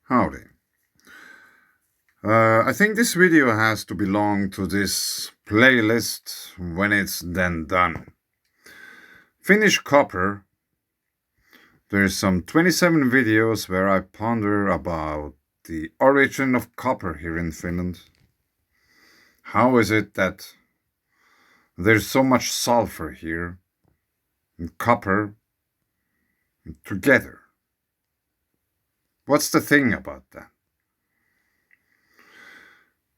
Howdy. I think this video has to belong to this playlist when it's then done. Finnish Copper. There's some 27 videos where I ponder about the origin of copper here in Finland. How is it that there's so much sulfur here and copper together? What's the thing about that?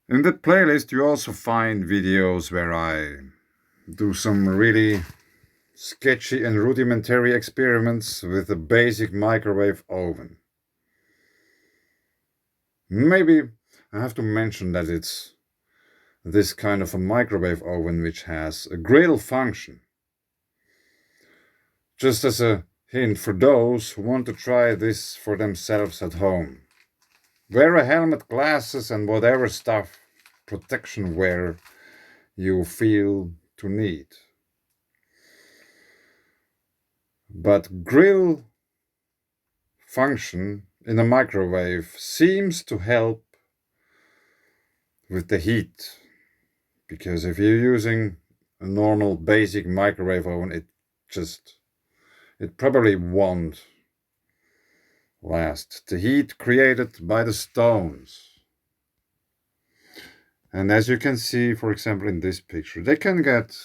In the playlist you also find videos where I do some really sketchy and rudimentary experiments with a basic microwave oven. Maybe I have to mention that it's this kind of a microwave oven which has a grill function. Just as a hint for those who want to try this for themselves at home. Wear a helmet, glasses and whatever stuff, protection wear you feel to need. But grill function in a microwave seems to help with the heat, because if you're using a normal basic microwave oven, it probably won't last. The heat created by the stones. And as you can see, for example, in this picture, they can get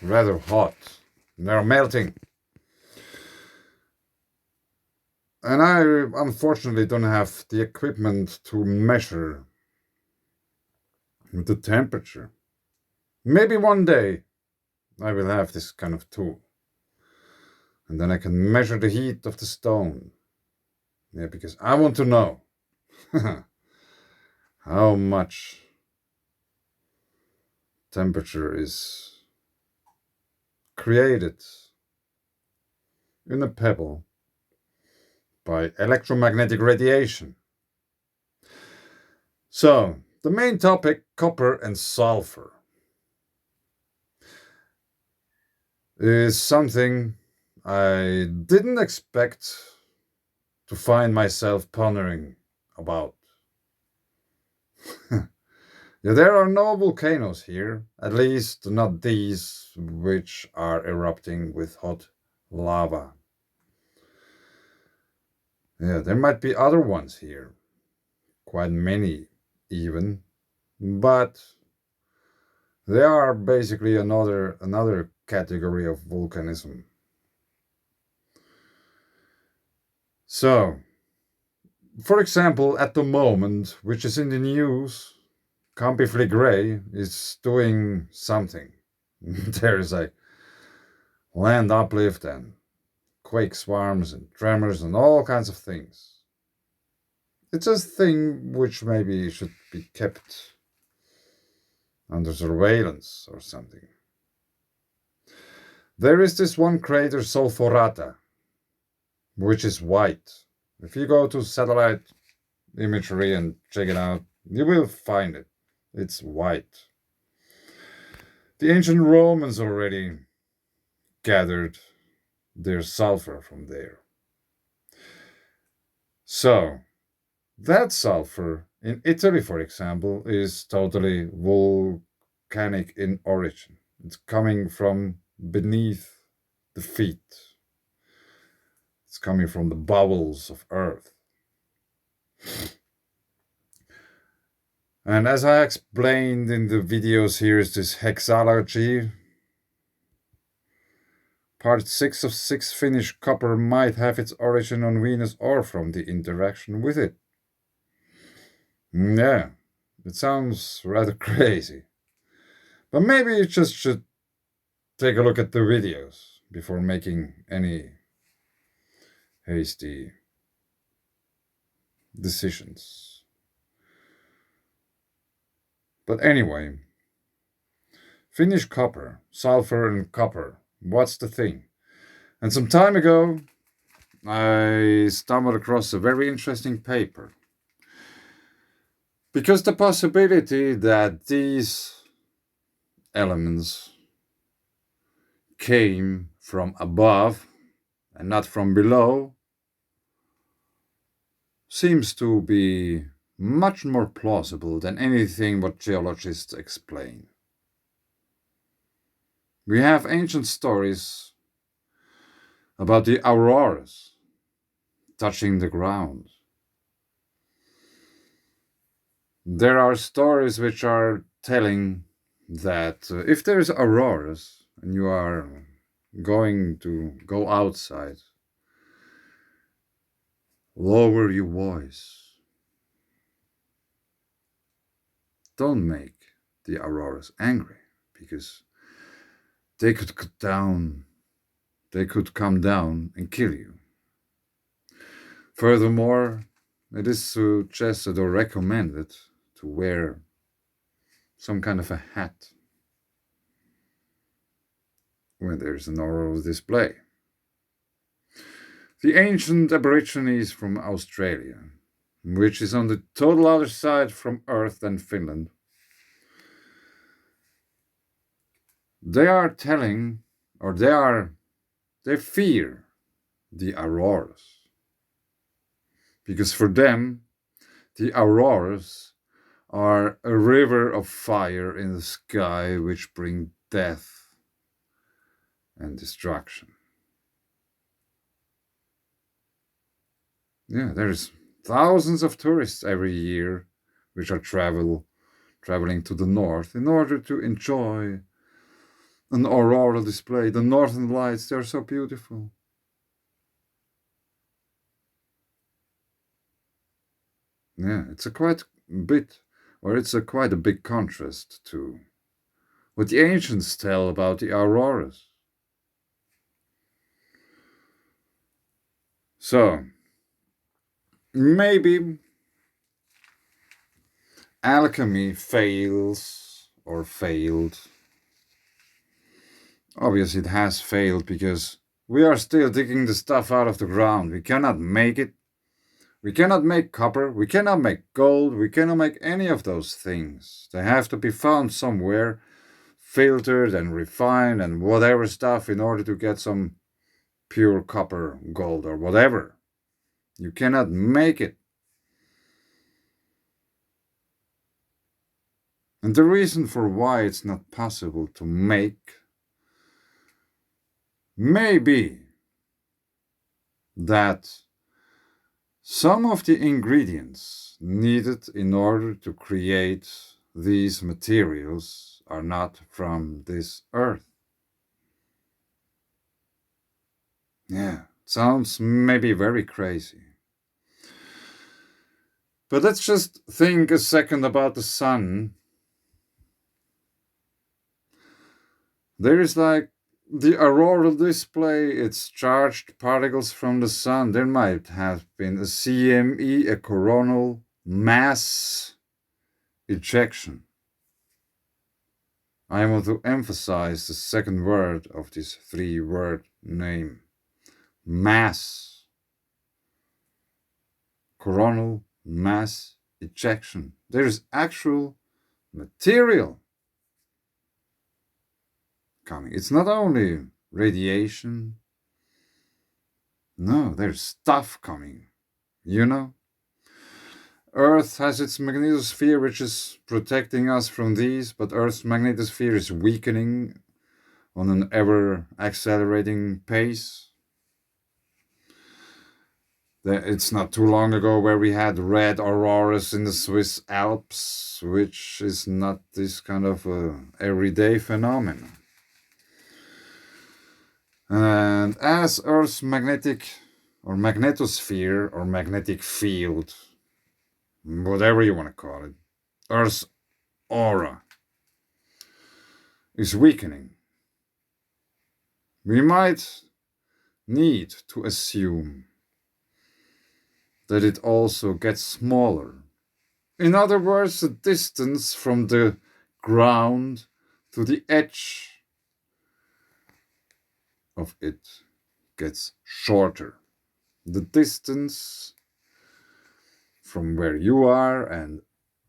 rather hot. They're melting. And I unfortunately don't have the equipment to measure the temperature. Maybe one day I will have this kind of tool. And then I can measure the heat of the stone. Yeah, because I want to know how much temperature is created in a pebble by electromagnetic radiation. So, the main topic, copper and sulfur, is something I didn't expect to find myself pondering about. Yeah, there are no volcanoes here, at least not these which are erupting with hot lava. Yeah, there might be other ones here, quite many even, but they are basically another category of volcanism. So, for example, at the moment, which is in the news, Campifli Grey is doing something. There is a land uplift and quake swarms and tremors and all kinds of things. It's a thing which maybe should be kept under surveillance or something. There is this one crater, Sulfurata, which is white. If you go to satellite imagery and check it out, you will find it. It's white. The ancient Romans already gathered their sulfur from there. So, that sulfur in Italy, for example, is totally volcanic in origin. It's coming from beneath the feet. It's coming from the bowels of earth. And as I explained in the videos, here is this hexalogy. Part 6 of 6 Finnish copper might have its origin on Venus or from the interaction with it. Yeah, it sounds rather crazy. But maybe you just should take a look at the videos before making any hasty decisions. But anyway, Finnish copper, sulfur and copper, what's the thing? And some time ago, I stumbled across a very interesting paper. Because the possibility that these elements came from above and not from below seems to be much more plausible than anything what geologists explain. We have ancient stories about the auroras touching the ground. There are stories which are telling that if there's auroras and you are going to go outside, lower your voice. Don't make the auroras angry, because they could come down and kill you. Furthermore, it is suggested or recommended to wear some kind of a hat when there's an auroral display. The ancient Aborigines from Australia, which is on the total other side from Earth than Finland, they are telling, or they fear the auroras. Because for them, the auroras are a river of fire in the sky which bring death and destruction. Yeah, there's thousands of tourists every year which are traveling to the north in order to enjoy an auroral display. The northern lights, they're so beautiful. Yeah, it's a quite a big contrast to what the ancients tell about the auroras. So, maybe alchemy fails or failed. Obviously, it has failed because we are still digging the stuff out of the ground. We cannot make it. We cannot make copper. We cannot make gold. We cannot make any of those things. They have to be found somewhere, filtered and refined and whatever stuff in order to get some pure copper, gold, or whatever. You cannot make it. And the reason for why it's not possible to make may be that some of the ingredients needed in order to create these materials are not from this earth. Yeah, sounds maybe very crazy. But let's just think a second about the sun. There is like the auroral display, it's charged particles from the sun. There might have been a CME, a coronal mass ejection. I want to emphasize the second word of this three-word name. Mass. Coronal mass ejection. There is actual material coming. It's not only radiation. No, there's stuff coming. You know? Earth has its magnetosphere, which is protecting us from these, but Earth's magnetosphere is weakening on an ever accelerating pace. It's not too long ago where we had red auroras in the Swiss Alps, which is not this kind of everyday phenomenon. And as Earth's magnetic or magnetosphere or magnetic field, whatever you want to call it, Earth's aura is weakening, we might need to assume that it also gets smaller. In other words, the distance from the ground to the edge of it gets shorter. The distance from where you are and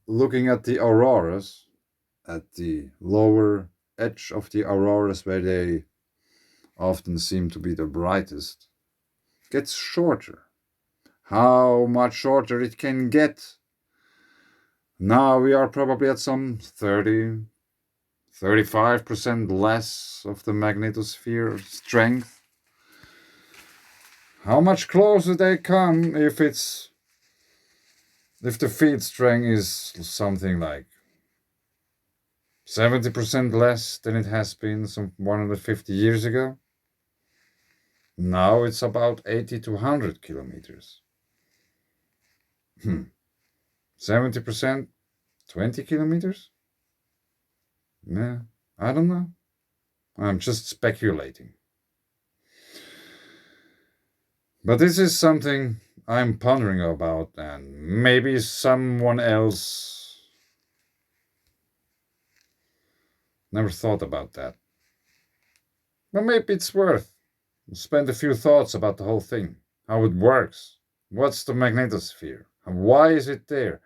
looking at the auroras, at the lower edge of the auroras where they often seem to be the brightest, gets shorter. how much shorter it can get. Now we are probably at some 35% less of the magnetosphere strength. How much closer they come if the field strength is something like 70% less than it has been some 150 years ago? Now it's about 80 to 100 kilometers. 70%, 20 kilometers? Yeah, I don't know. I'm just speculating. But this is something I'm pondering about, and maybe someone else never thought about that. But maybe it's worth spend a few thoughts about the whole thing, how it works, what's the magnetosphere, why is it there,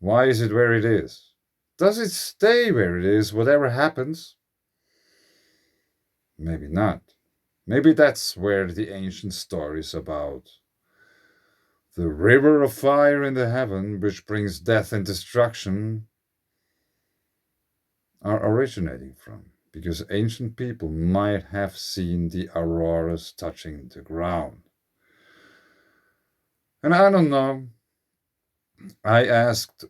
why is it where it is, does it stay where it is whatever happens? Maybe not. Maybe that's where the ancient stories about the river of fire in the heaven, which brings death and destruction, are originating from. Because ancient people might have seen the auroras touching the ground. And I don't know. I asked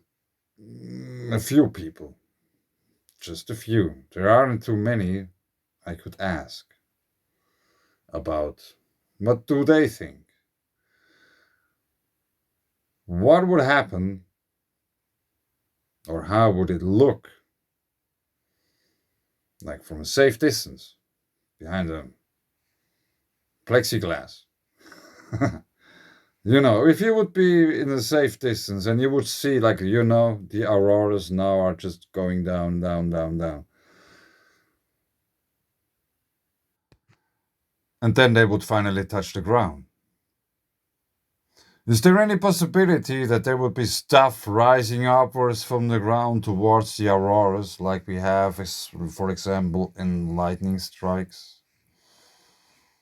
a few people, just a few. There aren't too many I could ask about what do they think. What would happen or how would it look like from a safe distance behind a plexiglass? If you would be in a safe distance and you would see, like, the auroras now are just going down, down, down, down. And then they would finally touch the ground. Is there any possibility that there would be stuff rising upwards from the ground towards the auroras, like we have, for example, in lightning strikes?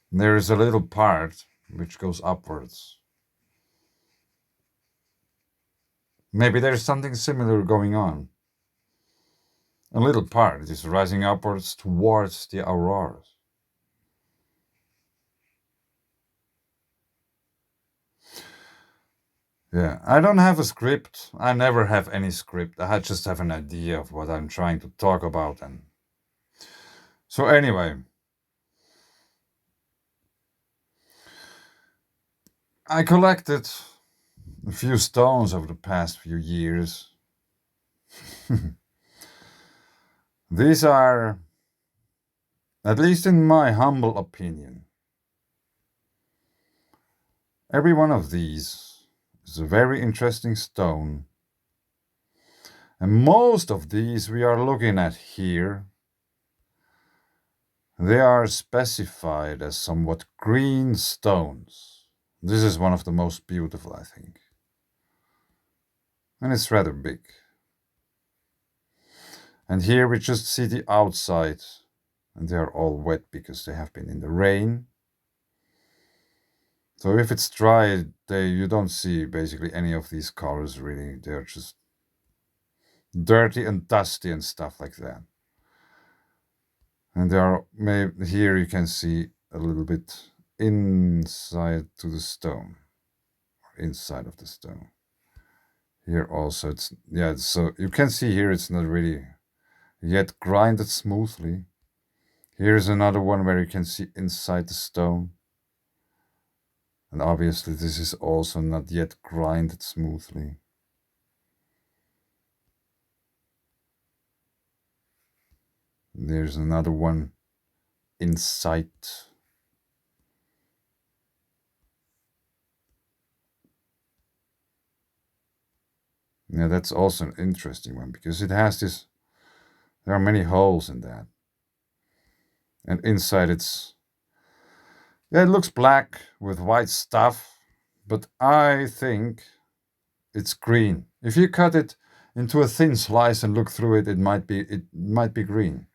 There is a little part which goes upwards. Maybe there's something similar going on. A little part is rising upwards towards the auroras. Yeah, I don't have a script. I never have any script. I just have an idea of what I'm trying to talk about. And so anyway, I collected a few stones over the past few years. These are, at least in my humble opinion, every one of these is a very interesting stone. And most of these we are looking at here, they are specified as somewhat green stones. This is one of the most beautiful, I think. And it's rather big. And here we just see the outside, and they are all wet because they have been in the rain. So if it's dry, you don't see basically any of these colors really. They're just dirty and dusty and stuff like that. And here you can see a little bit inside to the stone, inside of the stone. Here also so you can see here it's not really yet grinded smoothly. Here's another one where you can see inside the stone. And obviously this is also not yet grinded smoothly. There's another one inside. Yeah, that's also an interesting one because it has there are many holes in that. And inside it looks black with white stuff, but I think it's green. If you cut it into a thin slice and look through it, it might be green.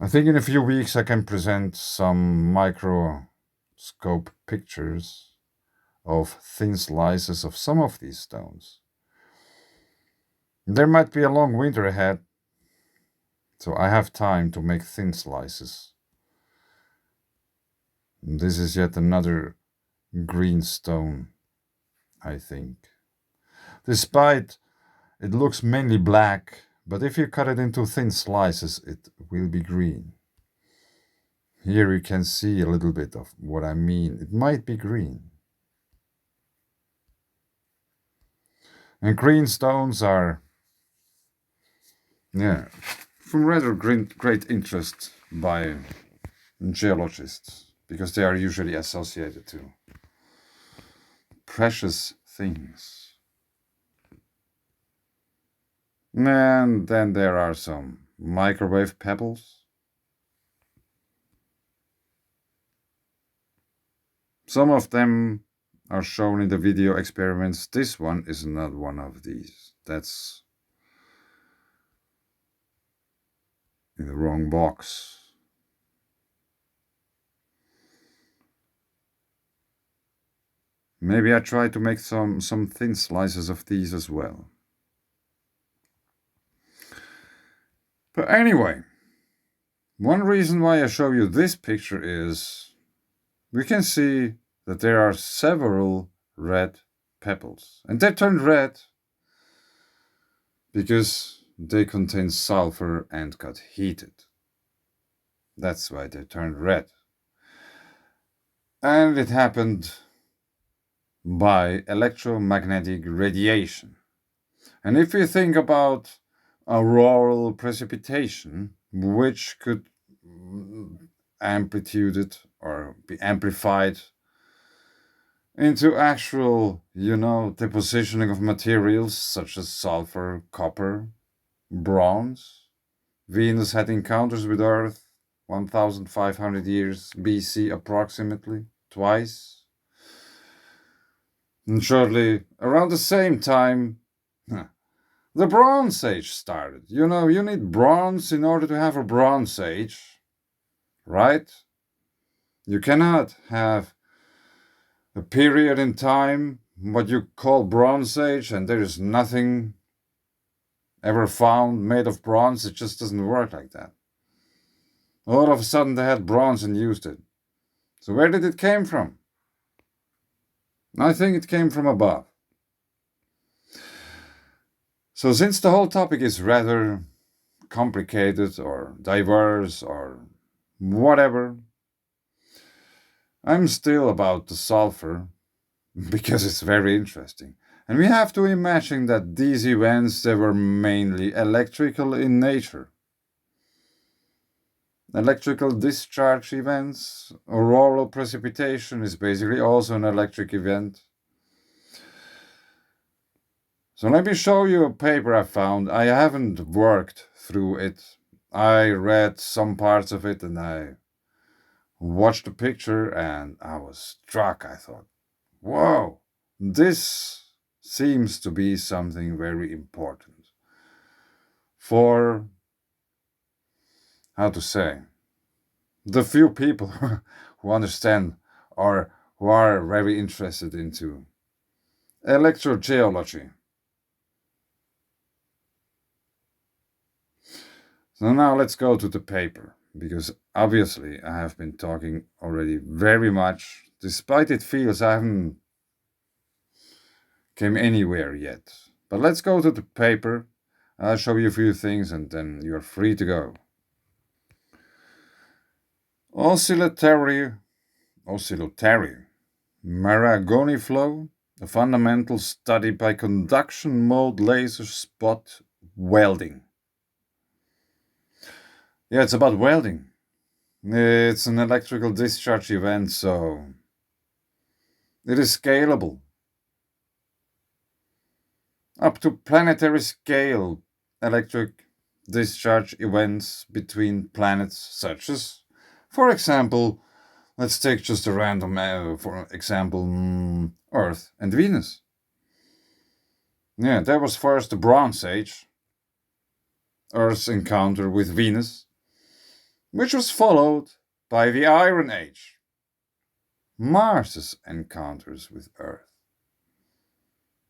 I think in a few weeks I can present some micro scope pictures of thin slices of some of these stones. There might be a long winter ahead, so I have time to make thin slices. This is yet another green stone, I think. Despite it looks mainly black, but if you cut it into thin slices, it will be green. Here you can see a little bit of what I mean. It might be green. And green stones are, from rather great interest by geologists, because they are usually associated to precious things. And then there are some microwave pebbles. Some of them are shown in the video experiments. This one is not one of these. That's in the wrong box. Maybe I try to make some thin slices of these as well. But anyway, one reason why I show you this picture is we can see that there are several red pebbles. And they turned red because they contain sulfur and got heated. That's why they turned red. And it happened by electromagnetic radiation. And if you think about auroral precipitation, which could amplitude or be amplified into actual, depositioning of materials such as sulfur, copper, bronze. Venus had encounters with Earth 1,500 years BC approximately, twice. And shortly around the same time, the Bronze Age started. You need bronze in order to have a Bronze Age, right? You cannot have a period in time, what you call Bronze Age, and there is nothing ever found made of bronze. It just doesn't work like that. All of a sudden they had bronze and used it. So where did it came from? I think it came from above. So since the whole topic is rather complicated or diverse or whatever, I'm still about the sulfur because it's very interesting. And we have to imagine that these events, they were mainly electrical in nature. Electrical discharge events, auroral precipitation is basically also an electric event. So let me show you a paper I found. I haven't worked through it. I read some parts of it and I watched the picture and I was struck. I thought, whoa, this seems to be something very important for, how to say, the few people who understand or who are very interested into electrogeology. So now let's go to the paper, because obviously I have been talking already very much, despite it feels I haven't came anywhere yet. But let's go to the paper. I'll show you a few things and then you're free to go. Oscillatory Maragoni flow, a fundamental study by conduction mode laser spot welding. Yeah, it's about welding. It's an electrical discharge event, so it is scalable. Up to planetary scale electric discharge events between planets, such as, for example, let's take just a random, for example, Earth and Venus. Yeah, there was first the Bronze Age, Earth's encounter with Venus, which was followed by the Iron Age. Mars's encounters with Earth.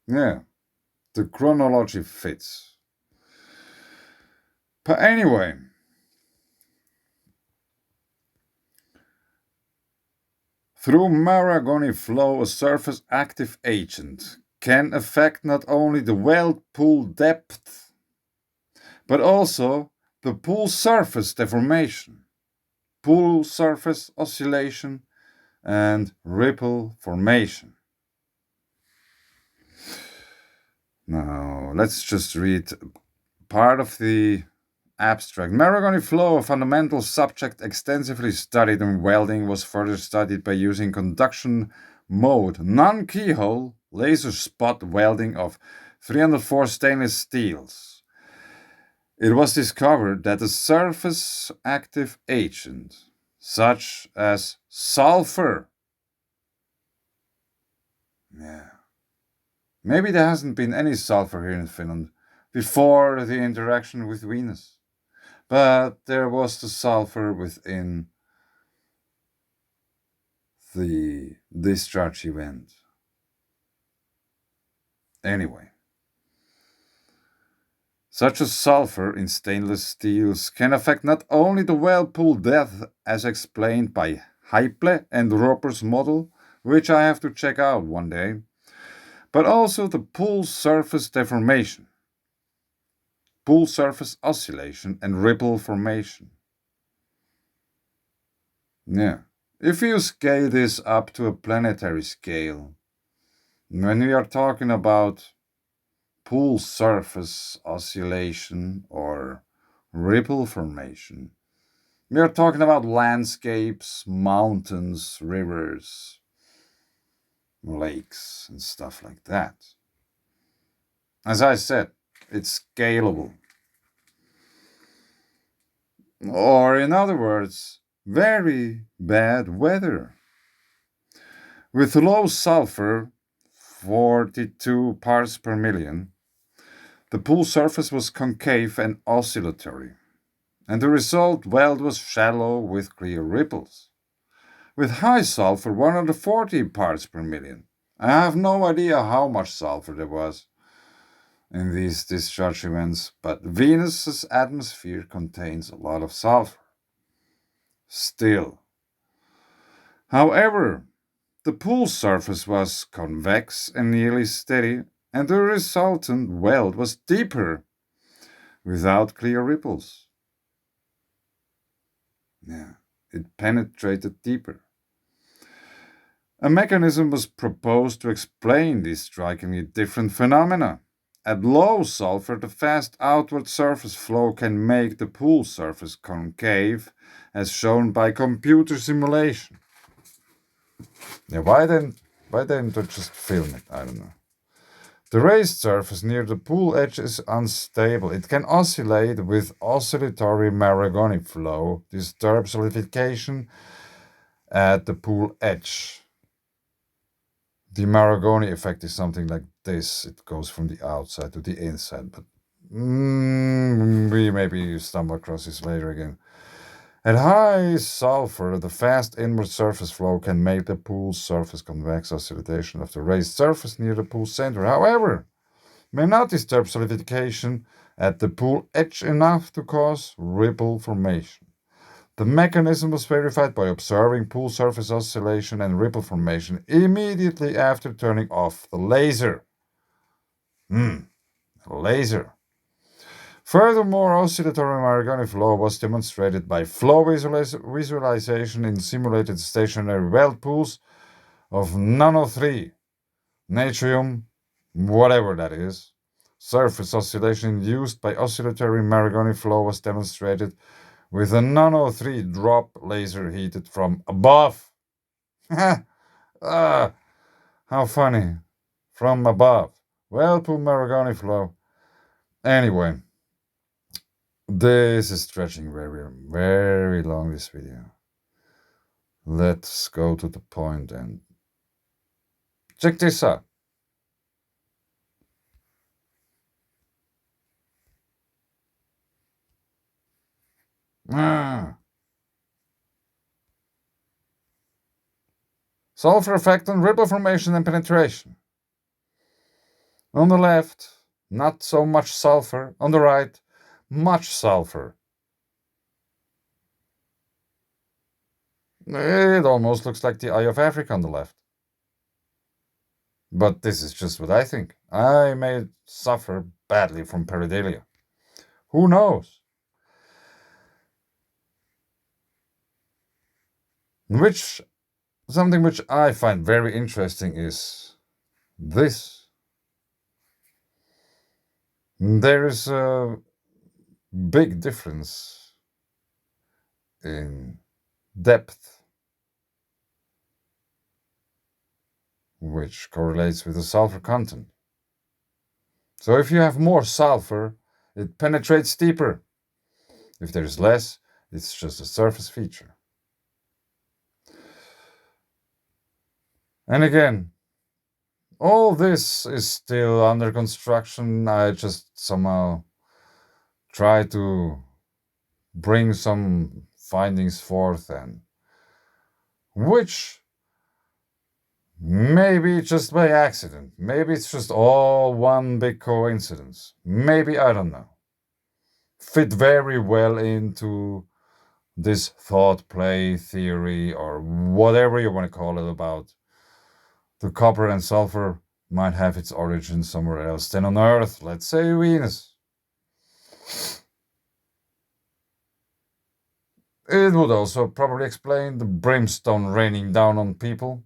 Yeah, the chronology fits. But anyway, through Maragoni flow, a surface active agent can affect not only the weld pool depth, but also the pool surface deformation, pool surface oscillation, and ripple formation. Now, let's just read part of the abstract. Maragoni flow, a fundamental subject extensively studied in welding, was further studied by using conduction mode non-keyhole laser spot welding of 304 stainless steels. It was discovered that a surface active agent, such as sulfur, yeah, maybe there hasn't been any sulfur here in Finland before the interaction with Venus. But there was the sulfur within the discharge event. Anyway, such as sulfur in stainless steels can affect not only the whirlpool depth as explained by Heiple and Roper's model, which I have to check out one day, but also the pool surface deformation, pool surface oscillation, and ripple formation. Yeah. If you scale this up to a planetary scale, when we are talking about pool surface oscillation or ripple formation, we are talking about landscapes, mountains, rivers, lakes, and stuff like that. As I said, it's scalable. Or, in other words, very bad weather. With low sulfur, 42 parts per million, the pool surface was concave and oscillatory, and the result weld was shallow with clear ripples. With high sulfur, 140 parts per million. I have no idea how much sulfur there was in these discharge events, but Venus's atmosphere contains a lot of sulfur. Still. However, the pool surface was convex and nearly steady, and the resultant weld was deeper without clear ripples. Yeah, it penetrated deeper. A mechanism was proposed to explain these strikingly different phenomena. At low sulfur, the fast outward surface flow can make the pool surface concave, as shown by computer simulation. Yeah, why didn't they just film it? I don't know. The raised surface near the pool edge is unstable. It can oscillate with oscillatory Maragoni flow, disturb solidification at the pool edge. The Maragoni effect is something like this. It goes from the outside to the inside, but we maybe stumble across this later again. At high sulfur, the fast inward surface flow can make the pool surface convex oscillation of the raised surface near the pool center. However, may not disturb solidification at the pool edge enough to cause ripple formation. The mechanism was verified by observing pool surface oscillation and ripple formation immediately after turning off the laser. Laser. Furthermore, oscillatory Maragoni flow was demonstrated by flow visualization in simulated stationary weld pools of nano 3, natrium, whatever that is. Surface oscillation induced by oscillatory Maragoni flow was demonstrated with a nano 3 drop laser heated from above. How funny. From above. Whirlpool Maragoni flow. Anyway, this is stretching very, very long, this video. Let's go to the point and check this out. Ah. Sulfur effect on ripple formation and penetration. On the left, not so much sulfur. On the right, much sulfur. It almost looks like the Eye of Africa on the left. But this is just what I think. I may suffer badly from pareidolia. Who knows? Something which I find very interesting is this. There is a big difference in depth, which correlates with the sulfur content. So if you have more sulfur, it penetrates deeper. If there's less, it's just a surface feature. And again, all this is still under construction. I just somehow try to bring some findings forth, and which maybe just by accident, maybe it's just all one big coincidence, maybe, I don't know, fit very well into this thought play theory or whatever you want to call it about the copper and sulfur might have its origin somewhere else than on Earth, let's say Venus. It would also probably explain the brimstone raining down on people,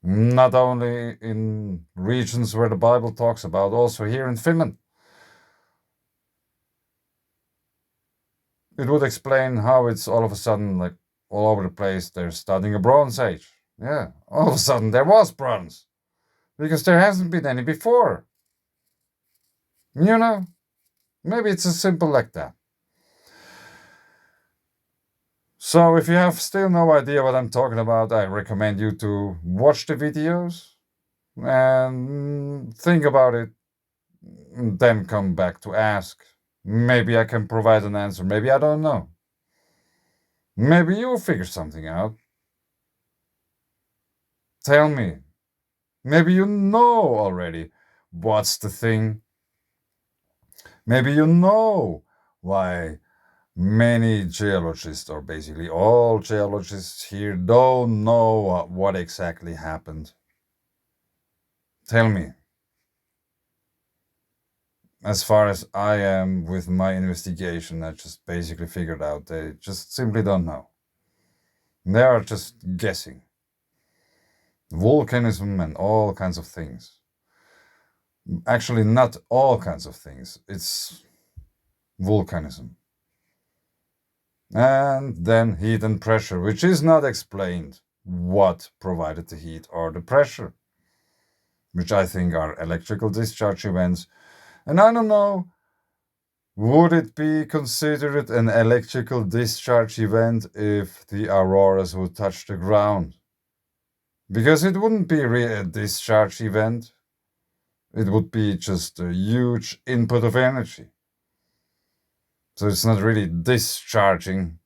not only in regions where the Bible talks about, also here in Finland. It would explain how it's all of a sudden, like all over the place, they're studying a Bronze Age. Yeah, all of a sudden there was bronze, because there hasn't been any before. You know, maybe it's as simple like that. So if you have still no idea what I'm talking about, I recommend you to watch the videos and think about it, and then come back to ask. Maybe I can provide an answer, maybe I don't know. Maybe you'll figure something out. Tell me. Maybe you know already what's the thing. Maybe you know why many geologists, or basically all geologists here, don't know what exactly happened. Tell me. As far as I am with my investigation, I just basically figured out they just simply don't know. They are just guessing. Volcanism and all kinds of things. Actually, not all kinds of things. It's volcanism. And then heat and pressure, which is not explained what provided the heat or the pressure, which I think are electrical discharge events. And I don't know, would it be considered an electrical discharge event if the auroras would touch the ground? Because it wouldn't be really a discharge event. It would be just a huge input of energy. So it's not really discharging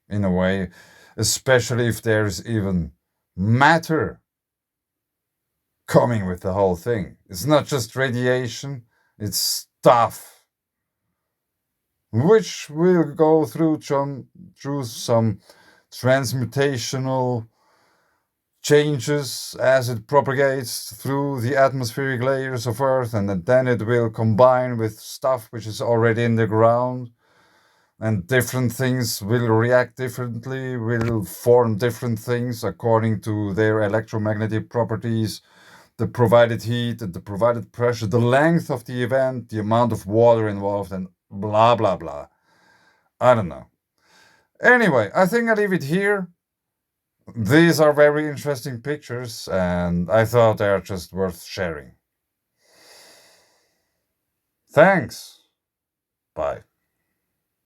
in a way, especially if there's even matter coming with the whole thing. It's not just radiation, it's stuff, which will go through some transmutational changes as it propagates through the atmospheric layers of Earth, and then it will combine with stuff which is already in the ground, and different things will react differently, will form different things according to their electromagnetic properties, the provided heat, the provided pressure, the length of the event, the amount of water involved, and blah, blah, blah. I don't know. Anyway, I think I'll leave it here. These are very interesting pictures, and I thought they are just worth sharing. Thanks. Bye.